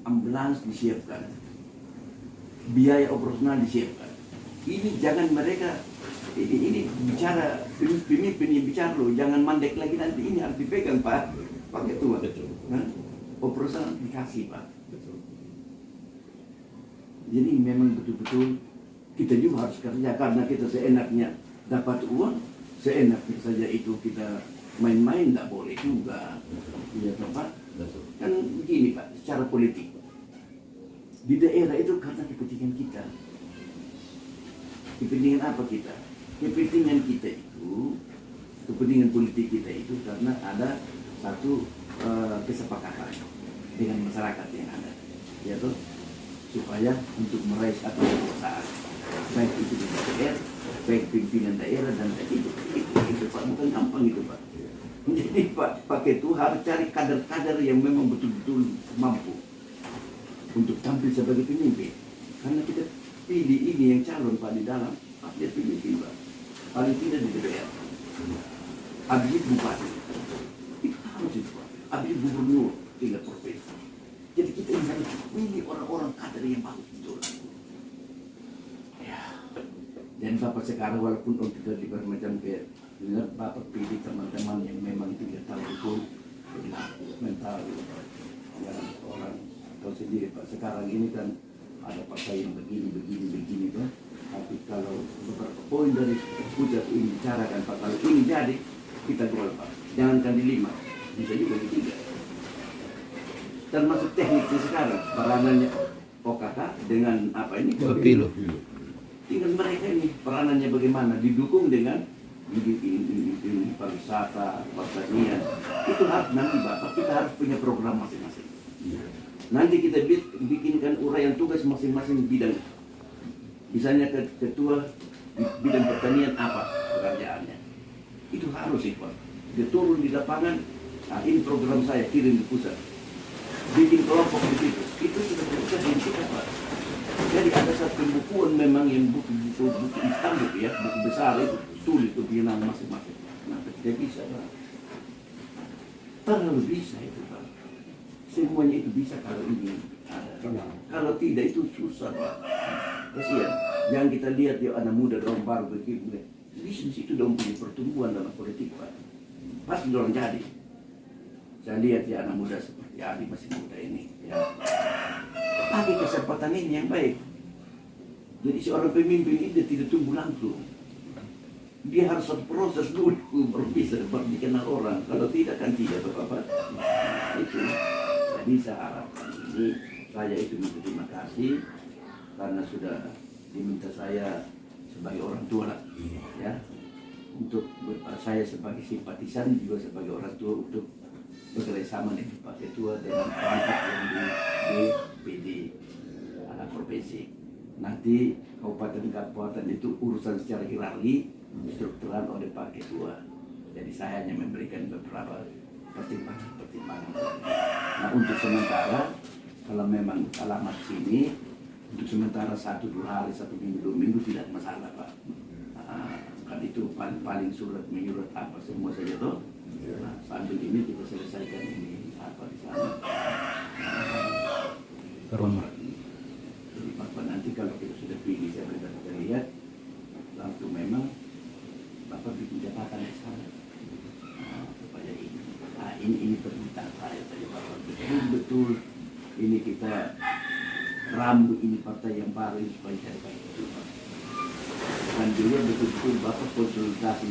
ambulans disiapkan, biaya operasional disiapkan. Ini jangan mereka ini bicara pemimpin yang bicara loh, jangan mandek lagi, nanti ini harus dipegang Pak Ketua. Operasional dikasih Pak. Jadi memang betul-betul kita juga harus kerja, karena kita seenaknya dapat uang, seenaknya saja itu kita main-main, tidak boleh juga. Iya Pak. Kan begini Pak, secara politik di daerah itu karena kepentingan kita. Kepentingan apa kita? Kepentingan kita itu, kepentingan politik kita itu karena ada satu kesepakatan dengan masyarakat yang ada, yaitu supaya untuk meraih satu kekuasaan, baik itu di DPR, baik pimpinan daerah dan itu Pak, bukan gampang itu Pak. Jadi Pak Ketua harus cari kader-kader yang memang betul-betul mampu untuk tampil sebagai pemimpin. Karena kita pilih ini yang calon Pak di dalam, Pak dia pemimpin Pak. Paling tidak di DPR. Habis bupati. Itu harus itu Pak. Habis gubernur tingkat provinsi. Jadi kita harus pilih orang-orang kader yang bagus betul. Ya. Dan Bapak sekarang walaupun kita macam kayak dengar Bapak pilih teman-teman yang memang tidak tahu betul mental orang tahu sendiri Pak. Sekarang ini kan ada partai yang begini Pak. Tapi kalau beberapa poin dari pusat ini bicarakan Pak, kalau ini jadi kita gol Pak. Jangankan di 5, bisa juga di 3. Termasuk tekniknya sekarang peranannya OKK dengan apa ini? Pemilu. Tinggal mereka ini peranannya bagaimana, didukung dengan ini pariwisata, pertanian. Itu harus nanti Bapak, kita harus punya program masing-masing. Nanti kita bikinkan uraian tugas masing-masing bidang. Misalnya ketua bidang pertanian apa pekerjaannya. Itu harus sih Pak. Dia turun di lapangan, nah ini program saya kirim di pusat. Bikin kelompok di situ. Itu sudah bisa dihentikan Pak. Jadi ada satu pembukuan memang yang buku hitam ya, buku besar itu tulis itu bilang masing-masing. Kenapa tidak bisa Pak? Terlalu bisa itu Pak. Semuanya itu bisa kalau ini ada. Kalau tidak itu susah Pak. Kasihan. Yang kita lihat ya anak muda orang baru begitu. Di situ dong punya pertumbuhan dalam politik Pak. Pasti orang jadi. Saya lihat ya anak muda seperti Ali masih muda ini. Ya. Pakai kesempatan ini yang baik. Jadi seorang pemimpin ini dia tidak tumbuh langsung. Dia harus satu proses dulu baru bisa dikenal orang. Kalau tidak kan tidak Bapak. Itu. Jadi saya harapkan ini saya itu berterima kasih karena sudah diminta saya sebagai orang tua lah, ya, untuk saya sebagai simpatisan juga sebagai orang tua untuk bekerjasama dengan Pak Ketua dengan perangkat yang di PD provinsi. Nanti kabupaten itu urusan secara hierarki struktural oleh Pak Ketua. Jadi saya hanya memberikan beberapa pertimbangan. Nah untuk sementara kalau memang alamat sini untuk sementara 1-2 hari, 1 minggu, 2 minggu tidak masalah Pak. Kan itu paling surat menyurat apa semua saja tuh. Nah, sambil ini kita selesaikan ini apa di sana. Jadi Bapak nanti kalau kita sudah pilih saya berita kita lihat langsung memang Bapak bikin jabatan di sana. Supaya ini. Nah, ini permintaan saya Bapak betul ini kita rambu ini partai yang baru supaya jadi baik itu Pak. Dan juga betul-betul Bapak konsultasi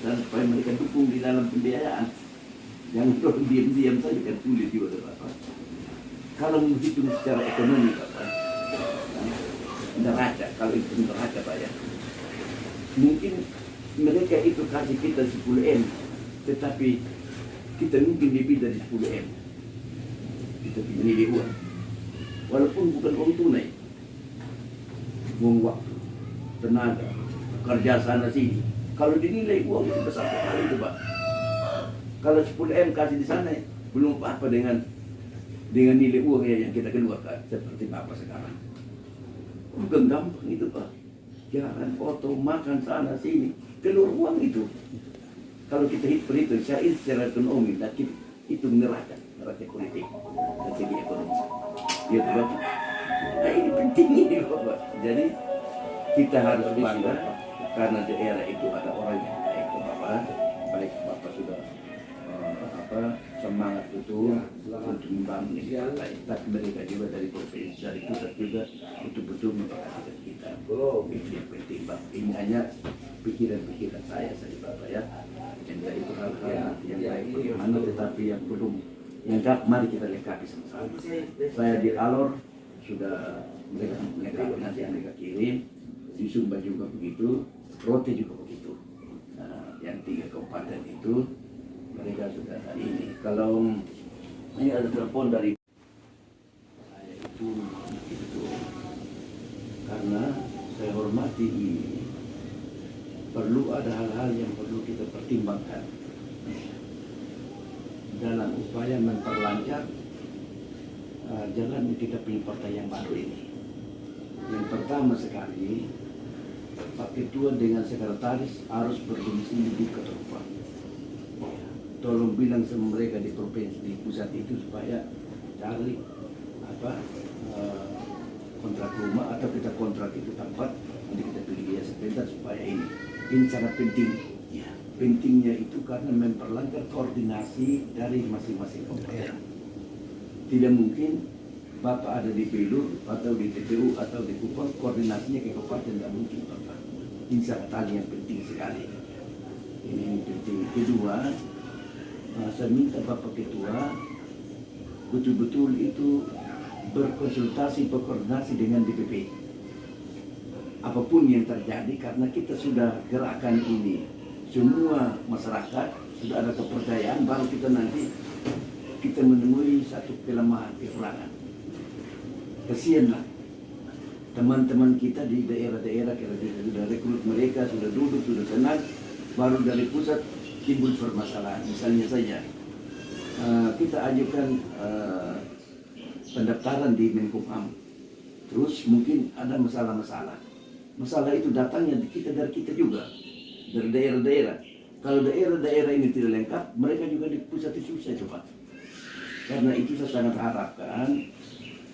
supaya mereka dukung di dalam pembiayaan. Jangan orang diam-diam saja kan sulit juga Bapak. Kalau menghitung secara ekonomi Bapak, neraca, kalau itu neraca Pak ya, mungkin mereka itu kasih kita 10M, tetapi kita mungkin lebih dari 10M. Kita pilih uang. Walaupun bukan uang tunai, uang waktu, tenaga, kerja sana sini. Kalau dinilai uang itu besar sekali itu Pak. Kalau 10M kasih di sana, belum apa-apa dengan nilai uang yang kita keluarkan seperti Bapak sekarang. Bukan gampang itu Pak. Jalan, foto, makan sana sini, keluar uang itu. Kalau kita hitung secara ekonomi, itu neraca politik dari segi ekonomi. Gitu Bapak. Nah ini penting ini Bapak. Jadi kita harus bangga karena daerah itu ada orang yang baik Bapak. Baik Bapak sudah semangat betul untuk membangun ini partai. Tapi mereka juga dari provinsi, dari pusat juga betul-betul memperhatikan kita. Itu yang penting Bapak. Ini hanya pikiran-pikiran saya saja Bapak ya. Entah itu hal-hal yang baik bagaimana, tetapi yang belum lengkap, mari kita lengkapi sama-sama. Saya di Alor sudah mereka lengkapi, nanti mereka kirim. Di Sumba juga begitu, Rote juga begitu. Nah, yang 3 kabupaten itu mereka sudah ini. Kalau ini ada telepon dari saya itu karena saya hormati ini, perlu ada hal-hal yang perlu kita pertimbangkan dalam upaya memperlancar jalan kita punya partai yang baru ini. Yang pertama sekali, Pak Ketua dengan sekretaris harus berdomisili di Keturupan. Tolong bilang sama mereka di provinsi, di pusat itu supaya cari kontrak rumah atau kita kontrak itu tempat, nanti kita pilih dia sebentar supaya ini sangat penting. Ya, pentingnya itu karena memperlancar koordinasi dari masing-masing kabupaten. Tidak mungkin Bapak ada di Belur atau di TPU atau di Kupang, koordinasinya ke kabupaten tidak mungkin Bapak. Ini sangat hal yang penting sekali. Ini penting. Kedua, saya minta Bapak Ketua betul-betul itu berkonsultasi, berkoordinasi dengan DPP. Apapun yang terjadi, karena kita sudah gerakan ini, semua masyarakat sudah ada kepercayaan, baru kita nanti kita menemui satu kelemahan, kekurangan. Kasihanlah teman-teman kita di daerah-daerah, kita sudah rekrut mereka, sudah duduk, sudah senang, baru dari pusat timbul permasalahan. Misalnya saja kita ajukan pendaftaran di Menkumham, terus mungkin ada masalah-masalah. Masalah itu datangnya dari kita juga, dari daerah-daerah. Kalau daerah-daerah ini tidak lengkap, mereka juga di pusat itu susah coba. Karena itu saya sangat harapkan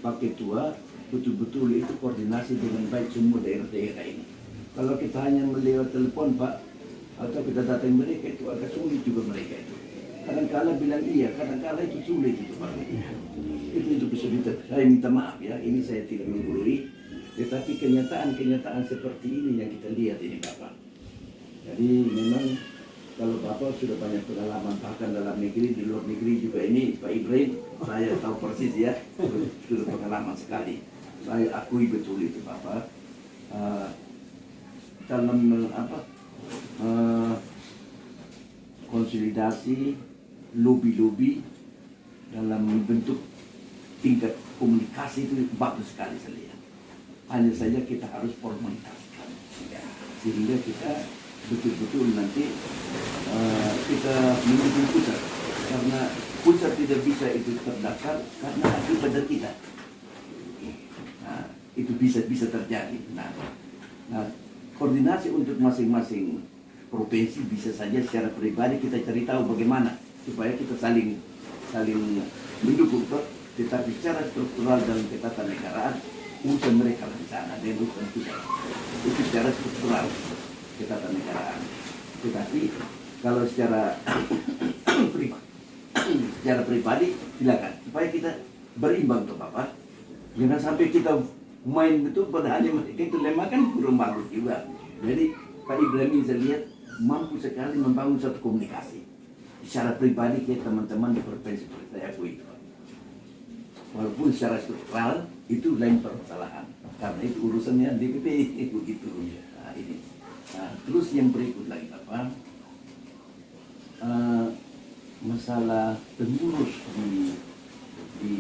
Pak Ketua betul-betul itu koordinasi dengan baik semua daerah-daerah ini. Kalau kita hanya melewat telepon Pak, atau kita datang mereka, itu agak sulit juga mereka itu. Kadang-kala bilang iya, kadang-kala itu sulit itu Pak. Itu kesulitan. Saya minta maaf ya, ini saya tidak menggurui, tetapi kenyataan seperti ini yang kita lihat ini Bapak. Jadi memang kalau Bapak sudah banyak pengalaman bahkan dalam negeri, di luar negeri juga ini Pak Ibrahim, saya tahu persis ya, sudah pengalaman sekali. Saya akui betul itu Bapak. Dalam konsolidasi, lobby dalam bentuk tingkat komunikasi itu bagus sekali saya lihat. Hanya saja kita harus formalisasikan sehingga kita betul-betul nanti kita mendukung pusat, karena pusat tidak bisa itu terdaftar karena akibat dari kita. Nah, itu bisa terjadi. Nah, koordinasi untuk masing-masing provinsi bisa saja secara pribadi kita cari tahu bagaimana supaya kita saling mendukung, tetapi secara struktural dalam ketatanegaraan urusan mereka di sana dan urusan kita itu secara struktural ketatanegaraan. Tetapi kalau secara pribadi silakan supaya kita berimbang tuh Bapak. Jangan sampai kita main betul pada hanya mereka itu lemah, kan kurang bagus juga. Jadi Pak Ibrahim saya lihat mampu sekali membangun satu komunikasi secara pribadi ke teman-teman di provinsi saya akui itu. Walaupun secara struktural itu lain permasalahan, karena itu urusannya DPP begitu. Nah, ini. Nah, terus yang berikut lagi apa? Masalah pengurus di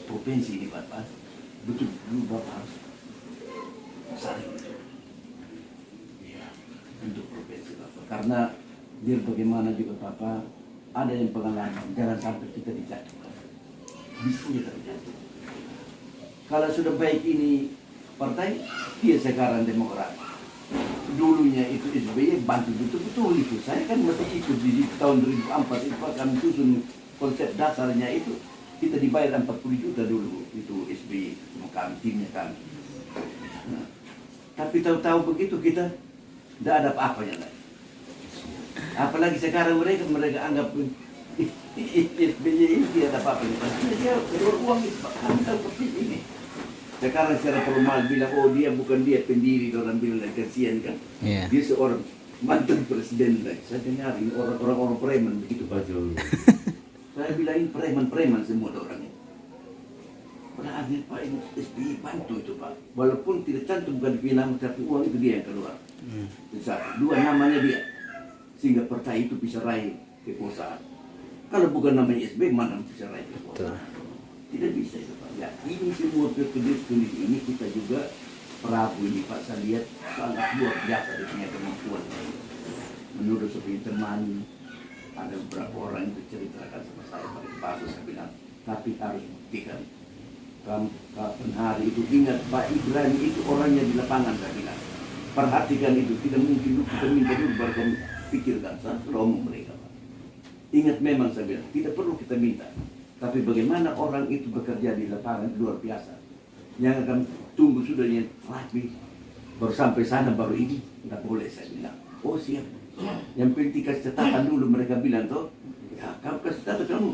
provinsi ini Bapak, betul-betul Bapak harus saling untuk provinsi Bapak, karena biar bagaimana juga Bapak ada yang pengalaman, jangan sampai kita dijatuhkan. Bisa terjadi. Kalau sudah baik ini partai, dia sekarang Demokrat. Dulunya itu SBY bantu betul-betul itu. Saya kan masih ikut di tahun 2004 itu kami susun konsep dasarnya itu. Kita dibayar 40 juta dulu, itu SBY sama kami, timnya kami. Nah, tapi tahu-tahu begitu kita tidak ada apa-apanya lagi. Apalagi sekarang mereka anggap SBY ini tidak ada apa-apanya. Dia keluar uang itu, kami tahu persis ini. Sekarang secara formal bilang, oh dia bukan dia pendiri, orang bilang kasihan kan. Iya. Dia seorang mantan presiden lagi. Saya dengar ini orang-orang preman begitu Pak Jokowi. Saya bilang ini preman semua orangnya. Berarti Pak ini SBY bantu itu Pak. Walaupun tidak cantum bukan di nama, tapi uang itu dia yang keluar. Satu, dua namanya dia. Sehingga partai itu bisa raih kekuasaan. Kalau bukan namanya SBY, mana bisa raih kekuasaan? Tidak bisa itu Pak. Ya, ini semua tulis ini kita juga Prabu ini Pak, saya lihat sangat luar biasa dia punya kemampuan. Menurut seperti teman, ada beberapa orang itu ceritakan sama saya pada pasu, saya bilang, tapi harus buktikan. Kapan hari itu ingat Pak Ibrahim itu orangnya di lapangan, saya bilang. Perhatikan itu, tidak mungkin kita minta dulu baru kami pikirkan, saya sudah omong mereka Pak. Ingat memang saya bilang, tidak perlu kita minta. Tapi bagaimana orang itu bekerja di lapangan luar biasa. Yang akan tunggu sudah yang rapi, baru sampai sana baru ini, nggak boleh saya bilang. Oh siap. Yang penting kasih catatan dulu, mereka bilang toh, ya kamu kasih catatan kamu,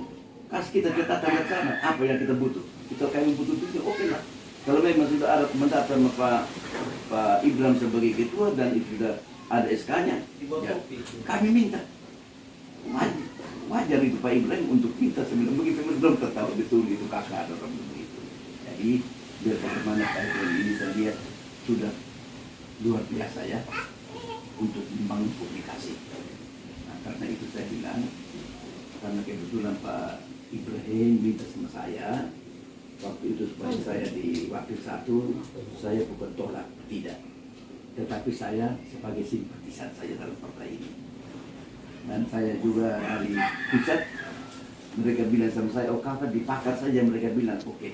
kasih kita catatan ke sana, apa yang kita butuh. Kita kami butuh itu, oke lah. Kalau memang sudah ada komentar sama Pak Ibrahim sebagai ketua dan itu sudah ada SK-nya, ya, kami minta. Wajar itu Pak Ibrahim untuk minta sebelum begitu belum tertahu betul itu kakak atau orang begitu. Jadi biar bagaimana Pak Ibrahim ini saya lihat sudah luar biasa ya untuk membangun komunikasi. Nah, karena itu saya bilang, karena kebetulan Pak Ibrahim minta sama saya waktu itu supaya saya di wakil 1, saya bukan tolak, tidak. Tetapi saya sebagai simpatisan saja dalam partai ini. Dan saya juga dari pusat, mereka bilang sama saya, oh kakak dipakar saja, mereka bilang oke.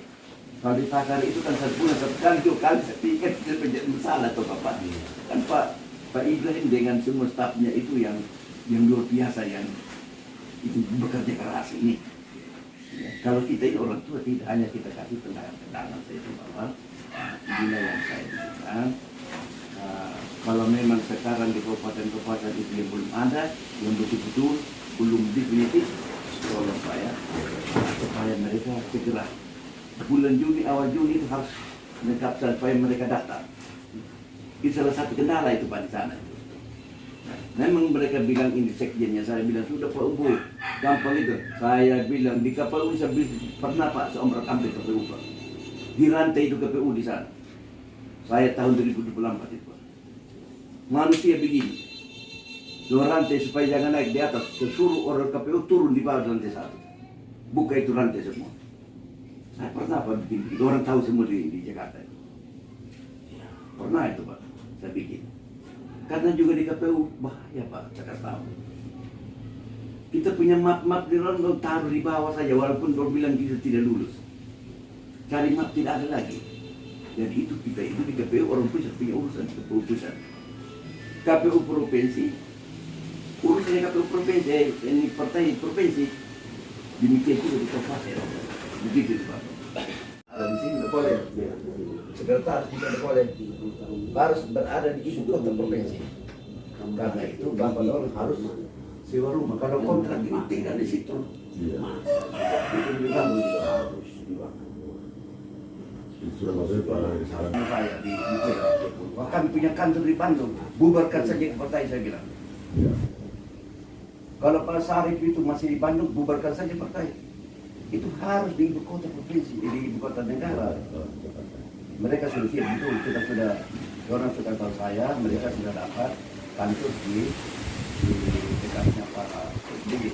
Kalau dipakar itu kan 1 bulan 1 kali, 2 kali, saya pikir tidak menjadi masalah atau Bapak. Kan Pak Ibrahim dengan semua stafnya itu yang luar biasa, yang itu bekerja keras ini. Ya, kalau kita ini orang tua tidak hanya kita kasih tendangan saya itu Bapak. Inilah yang saya bilang. Kalau memang sekarang di kabupaten-kabupaten itu yang belum ada, yang betul-betul belum definitif, tolong saya supaya mereka segera bulan Juni, awal Juni itu harus menetapkan supaya mereka datang. Itu salah satu kendala itu Pak di sana. Memang mereka bilang ini sekjennya, saya bilang sudah Pak Ubu, gampang itu. Saya bilang di KPU saya pernah Pak seomrak ambil KPU Pak. Di rantai itu KPU di sana. Saya tahun 2024 itu Pak. Manusia begini, 2 rantai supaya jangan naik di atas, seluruh orang KPU turun di bawah lantai 1. Buka itu rantai semua. Saya pernah Pak bikin, orang tahu semua di Jakarta. Pernah itu Pak, saya bikin. Karena juga di KPU bahaya Pak, saya kasih tahu. Kita punya map di Rondong taruh di bawah saja, walaupun orang bilang kita tidak lulus. Cari map tidak ada lagi. Jadi itu kita itu di KPU orang pusat punya urusan KPU pusat. KPU provinsi, urusannya KPU provinsi, ini partai provinsi, demikian juga di kabupaten. Begitu Pak. Di sini tidak boleh, sekretaris juga tidak boleh, harus berada di ibu kota provinsi. Karena itu Bapak orang harus sewa rumah. Kalau kontrak ini tinggal di situ. Itu juga harus dibangun. Sudah masuk ke saran Saya di bahkan punya kantor di Bandung, bubarkan saja ke partai saya bilang. ya. Kalau Pak Sarif itu masih di Bandung, bubarkan saja partai. Itu harus di ibu kota provinsi, di ibu kota negara. Mereka sudah siap betul, kita sudah, orang sudah tahu saya, mereka sudah dapat kantor di dekatnya Pak SBY.